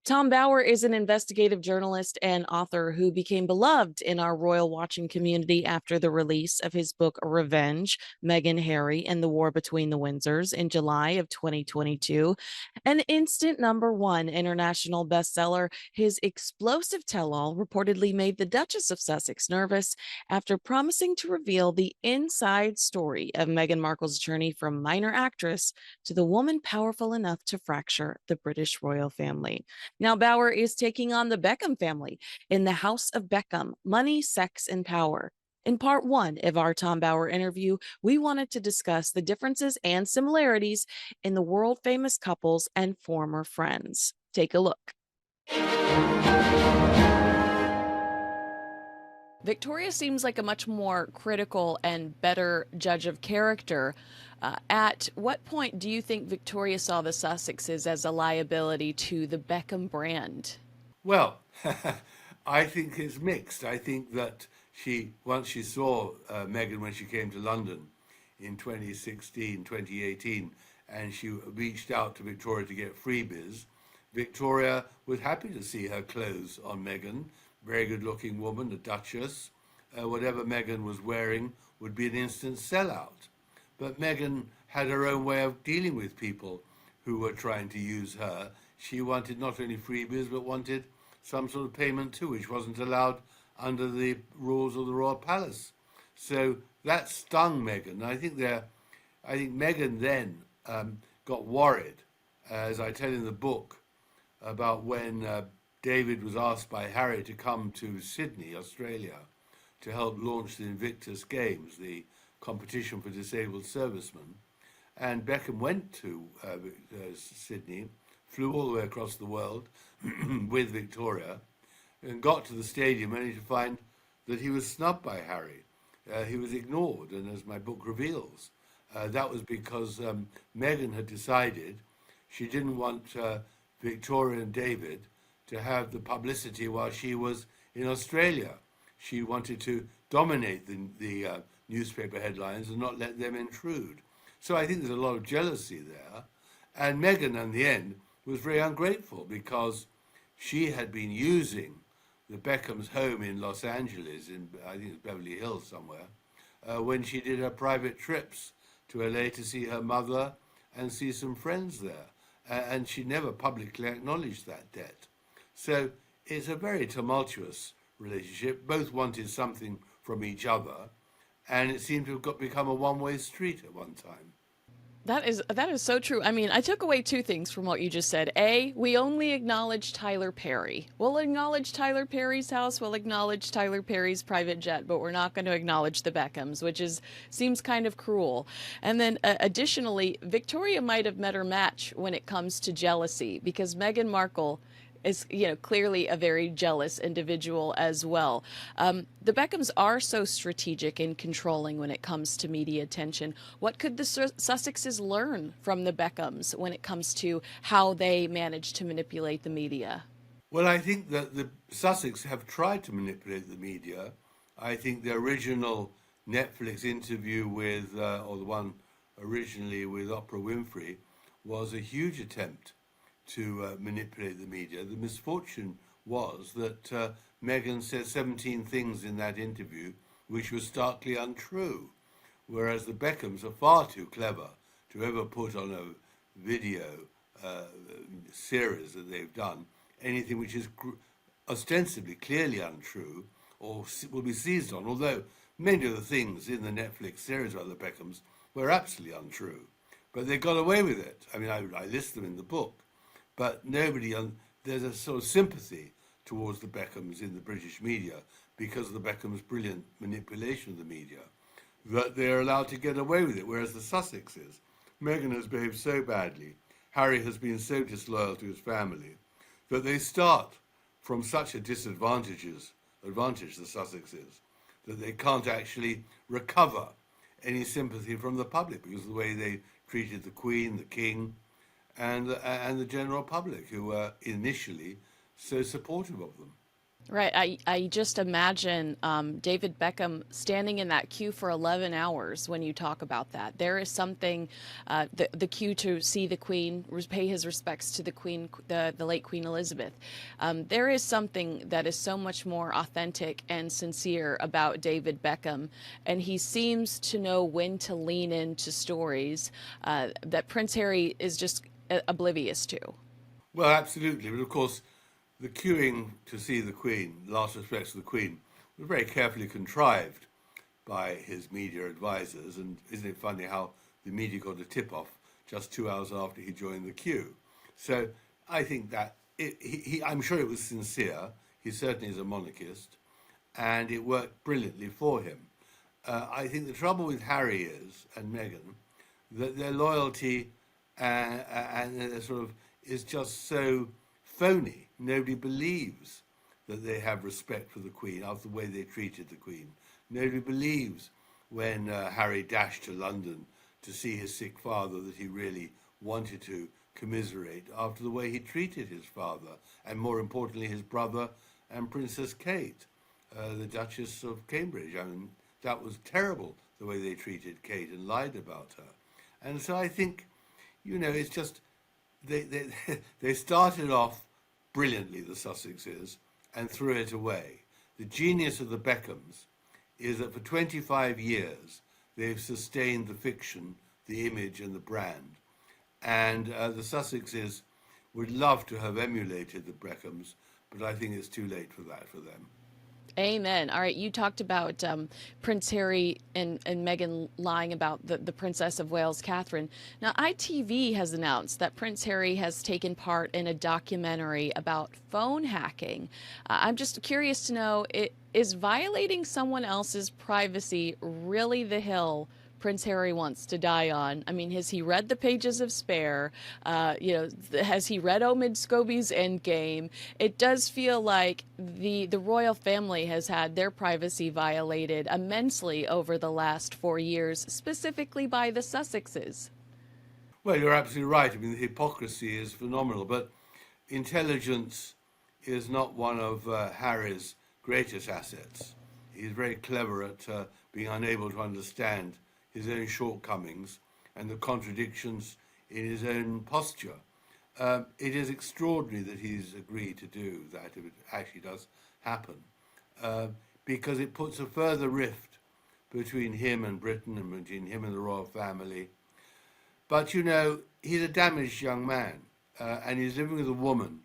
Tom Bower is an investigative journalist and author who became beloved in our royal watching community after the release of his book Revenge, Meghan, Harry, and the War Between the Windsors in July of 2022. An instant number one international bestseller, his explosive tell-all reportedly made the Duchess of Sussex nervous after promising to reveal the inside story of Meghan Markle's journey from minor actress to the woman powerful enough to fracture the British royal family. Now, Bower is taking on the Beckham family in the House of Beckham, Money, Sex, and Power. In part one of our Tom Bower interview, we wanted to discuss the differences and similarities in the world famous couples and former friends. Take a look. Victoria seems like a much more critical and better judge of character. At what point do you think Victoria saw the Sussexes as a liability to the Beckham brand? Well, I think it's mixed. I think that once she saw Meghan when she came to London in 2016, 2018, and she reached out to Victoria to get freebies, Victoria was happy to see her clothes on Meghan. Very good-looking woman, a duchess. Whatever Meghan was wearing would be an instant sellout. But Meghan had her own way of dealing with people who were trying to use her. She wanted not only freebies, but wanted some sort of payment too, which wasn't allowed under the rules of the royal palace. So that stung Meghan. I think Meghan then got worried, as I tell in the book, about when David was asked by Harry to come to Sydney, Australia, to help launch the Invictus Games, the competition for disabled servicemen. And Beckham went to Sydney, flew all the way across the world with Victoria, and got to the stadium only to find that he was snubbed by Harry. He was ignored, and as my book reveals, that was because Meghan had decided she didn't want Victoria and David to have the publicity while she was in Australia. She wanted to dominate the newspaper headlines and not let them intrude. So I think there's a lot of jealousy there. And Meghan, in the end, was very ungrateful because she had been using the Beckhams' home in Los Angeles, I think it's Beverly Hills somewhere, when she did her private trips to LA to see her mother and see some friends there. And she never publicly acknowledged that debt. So it's a very tumultuous relationship. Both wanted something from each other, and it seemed to have become a one-way street at one time. That is so true. I mean, I took away two things from what you just said. A, we only acknowledge Tyler Perry. We'll acknowledge Tyler Perry's house, we'll acknowledge Tyler Perry's private jet, but we're not going to acknowledge the Beckhams, which seems kind of cruel. And then additionally, Victoria might have met her match when it comes to jealousy, because Meghan Markle is, clearly a very jealous individual as well. The Beckhams are so strategic and controlling when it comes to media attention. What could the Sussexes learn from the Beckhams when it comes to how they manage to manipulate the media? Well, I think that the Sussex have tried to manipulate the media. I think the original Netflix interview with, or the one originally with Oprah Winfrey, was a huge attempt to manipulate the media. The misfortune was that Meghan said 17 things in that interview which were starkly untrue, whereas the Beckhams are far too clever to ever put on a video series that they've done anything which is ostensibly clearly untrue or will be seized on, although many of the things in the Netflix series about the Beckhams were absolutely untrue. But they got away with it. I mean, I list them in the book. But there's a sort of sympathy towards the Beckhams in the British media because of the Beckhams' brilliant manipulation of the media, that they're allowed to get away with it, whereas the Sussexes, Meghan has behaved so badly, Harry has been so disloyal to his family, that they start from such a advantage, the Sussexes, that they can't actually recover any sympathy from the public because of the way they treated the Queen, the King, and the general public, who were initially so supportive of them. Right. I just imagine David Beckham standing in that queue for 11 hours when you talk about that. There is something, the queue to see the Queen, pay his respects to the Queen, the late Queen Elizabeth. There is something that is so much more authentic and sincere about David Beckham. And he seems to know when to lean into stories that Prince Harry is just oblivious to. Well, absolutely. But of course, the queuing to see the Queen, last respects to the Queen, was very carefully contrived by his media advisors. And isn't it funny how the media got a tip off just 2 hours after he joined the queue? So I think that I'm sure it was sincere. He certainly is a monarchist, and it worked brilliantly for him. I think the trouble with Harry and Meghan, that their loyalty and their sort of is just so phony. Nobody believes that they have respect for the Queen after the way they treated the Queen. Nobody believes when Harry dashed to London to see his sick father that he really wanted to commiserate after the way he treated his father, and more importantly, his brother and Princess Kate, the Duchess of Cambridge. I mean, that was terrible, the way they treated Kate and lied about her. And so I think, it's just they they started off brilliantly, the Sussexes, and threw it away. The genius of the Beckhams is that for 25 years they've sustained the fiction, the image, and the brand. And the Sussexes would love to have emulated the Beckhams, but I think it's too late for that for them. Amen. All right, you talked about Prince Harry and Meghan lying about the Princess of Wales, Catherine. Now, ITV has announced that Prince Harry has taken part in a documentary about phone hacking. I'm just curious to know, is violating someone else's privacy really the hill Prince Harry wants to die on? I mean, has he read the pages of Spare? Has he read Omid Scobie's Endgame? It does feel like the royal family has had their privacy violated immensely over the last 4 years, specifically by the Sussexes. Well, you're absolutely right. I mean, the hypocrisy is phenomenal, but intelligence is not one of Harry's greatest assets. He's very clever at being unable to understand his own shortcomings and the contradictions in his own posture. It is extraordinary that he's agreed to do that, if it actually does happen, because it puts a further rift between him and Britain and between him and the royal family. But he's a damaged young man, and he's living with a woman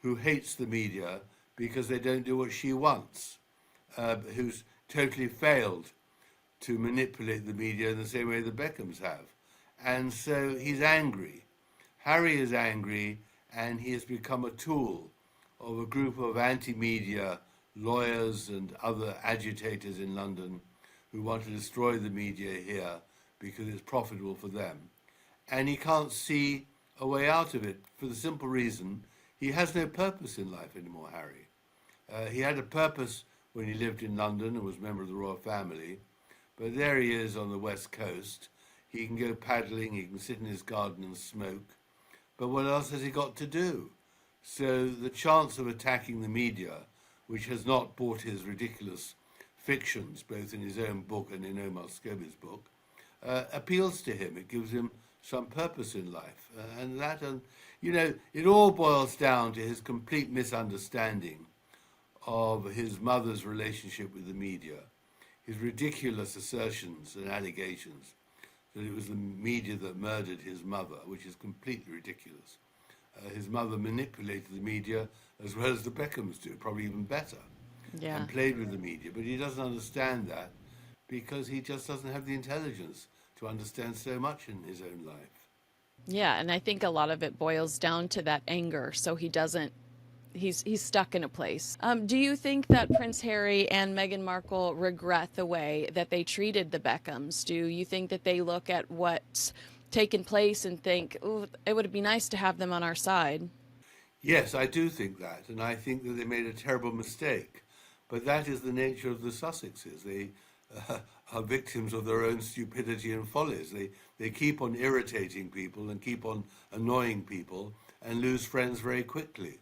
who hates the media because they don't do what she wants, who's totally failed to manipulate the media in the same way the Beckhams have. And so he's angry. Harry is angry, and he has become a tool of a group of anti-media lawyers and other agitators in London who want to destroy the media here because it's profitable for them. And he can't see a way out of it for the simple reason he has no purpose in life anymore, Harry. He had a purpose when he lived in London and was a member of the royal family, but there he is on the west coast. He can go paddling, he can sit in his garden and smoke, but what else has he got to do? So the chance of attacking the media, which has not bought his ridiculous fictions, both in his own book and in Omar Scobie's book, appeals to him. It gives him some purpose in life. It all boils down to his complete misunderstanding of his mother's relationship with the media, his ridiculous assertions and allegations that it was the media that murdered his mother, which is completely ridiculous. His mother manipulated the media as well as the Beckhams do, probably even better, Yeah. and played with the media. But he doesn't understand that because he just doesn't have the intelligence to understand so much in his own life. Yeah, and I think a lot of it boils down to that anger. So he doesn't. He's stuck in a place. Do you think that Prince Harry and Meghan Markle regret the way that they treated the Beckhams? Do you think that they look at what's taken place and think, "Oh, it would be nice to have them on our side"? Yes, I do think that, and I think that they made a terrible mistake. But that is the nature of the Sussexes. They are victims of their own stupidity and follies. They keep on irritating people and keep on annoying people and lose friends very quickly.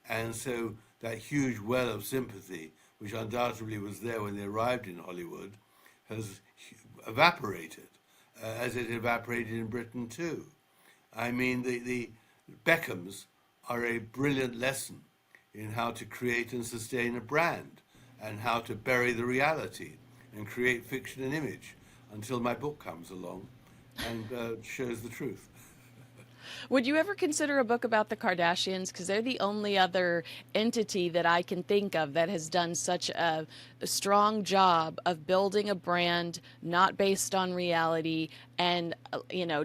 And so that huge well of sympathy, which undoubtedly was there when they arrived in Hollywood, has evaporated, as it evaporated in Britain too. I mean, the Beckhams are a brilliant lesson in how to create and sustain a brand and how to bury the reality and create fiction and image until my book comes along and shows the truth. Would you ever consider a book about the Kardashians? Because they're the only other entity that I can think of that has done such a strong job of building a brand not based on reality and,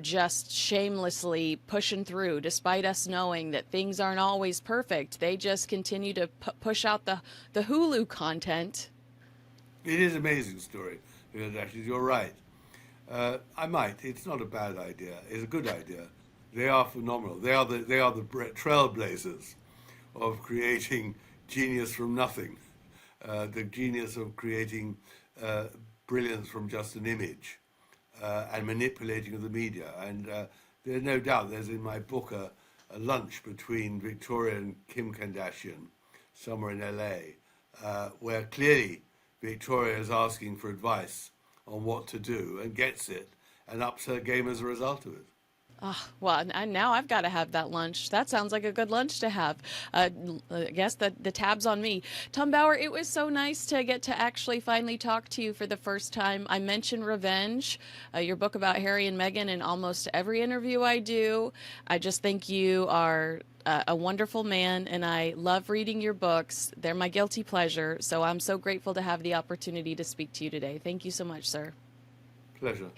just shamelessly pushing through, despite us knowing that things aren't always perfect. They just continue to push out the Hulu content. It is an amazing story. Actually, you're right. I might. It's not a bad idea. It's a good idea. They are phenomenal. They are the trailblazers of creating genius from nothing. The genius of creating brilliance from just an image and manipulating of the media. And there's no doubt. There's in my book a lunch between Victoria and Kim Kardashian somewhere in LA, where clearly Victoria is asking for advice on what to do and gets it and ups her game as a result of it. Oh, well, and now I've got to have that lunch. That sounds like a good lunch to have. I guess the tab's on me. Tom Bauer, it was so nice to get to actually finally talk to you for the first time. I mention Revenge, your book about Harry and Meghan, in almost every interview I do. I just think you are a wonderful man, and I love reading your books. They're my guilty pleasure, so I'm so grateful to have the opportunity to speak to you today. Thank you so much, sir. Pleasure.